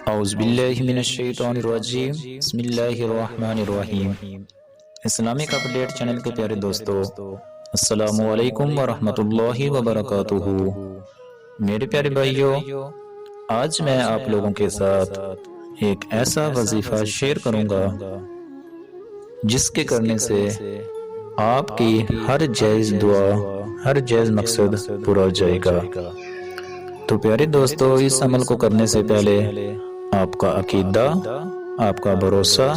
اعوذ باللہ من الشیطان الرجیم، بسم اللہ الرحمن الرحیم۔ اسلامک اپڈیٹ چینل کے پیارے دوستو، السلام علیکم ورحمۃ اللہ وبرکاتہ۔ میرے پیارے بھائیوں، آج میں آپ لوگوں کے ساتھ ایک ایسا وظیفہ شیئر کروں گا جس کے کرنے سے آپ کی ہر جائز دعا، ہر جائز مقصد پورا ہو جائے گا۔ تو پیارے دوستو، اس عمل کو کرنے سے پہلے آپ کا عقیدہ، آپ کا بھروسہ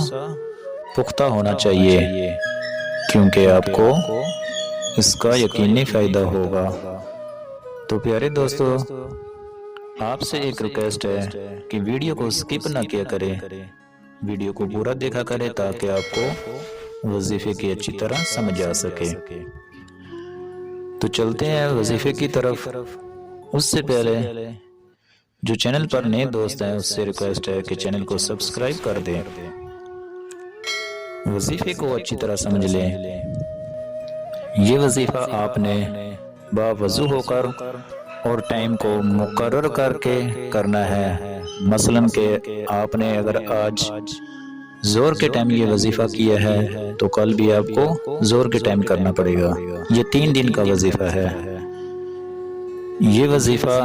پختہ ہونا چاہیے، کیونکہ آپ کو اس کا یقینی فائدہ ہوگا۔ تو پیارے دوستو، آپ سے ایک ریکویسٹ ہے کہ ویڈیو کو سکپ نہ کیا کریں، ویڈیو کو پورا دیکھا کریں تاکہ آپ کو وظیفے کی اچھی طرح سمجھ آ سکے۔ تو چلتے ہیں وظیفے کی طرف۔ اس سے پہلے جو چینل پر نئے دوست ہیں اس سے ریکویسٹ ہے کہ چینل کو سبسکرائب کر دیں، وظیفے کو اچھی طرح سمجھ لیں۔ یہ وظیفہ آپ نے باوضو ہو کر اور ٹائم کو مقرر کر کے کرنا ہے۔ مثلاً کہ آپ نے اگر آج زور کے ٹائم یہ وظیفہ کیا ہے تو کل بھی آپ کو زور کے ٹائم کرنا پڑے گا۔ یہ 3 دن کا وظیفہ ہے۔ یہ وظیفہ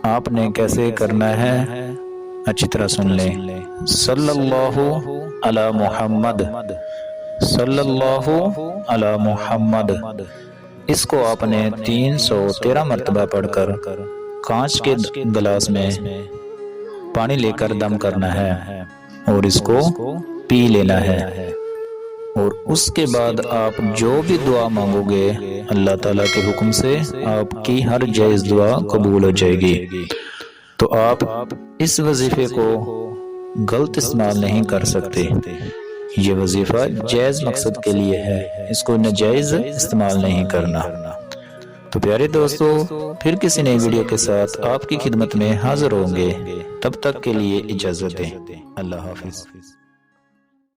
آپ نے کیسے کرنا ہے اچھی طرح سن لیں۔ صلی اللہ علی محمد، صلی اللہ علی محمد، اس کو آپ نے 313 مرتبہ پڑھ کر کانچ کے گلاس میں پانی لے کر دم کرنا ہے اور اس کو پی لینا ہے، اور اس کے بعد آپ جو بھی دعا مانگو گے اللہ تعالیٰ کے حکم سے آپ کی ہر جائز دعا قبول ہو جائے گی۔ تو آپ اس وظیفے کو غلط استعمال نہیں کر سکتے۔ یہ وظیفہ جائز مقصد کے لیے ہے، اس کو ناجائز استعمال نہیں کرنا۔ تو پیارے دوستو، پھر کسی نئی ویڈیو کے ساتھ آپ کی خدمت میں حاضر ہوں گے، تب تک کے لیے اجازت دیں۔ اللہ حافظ۔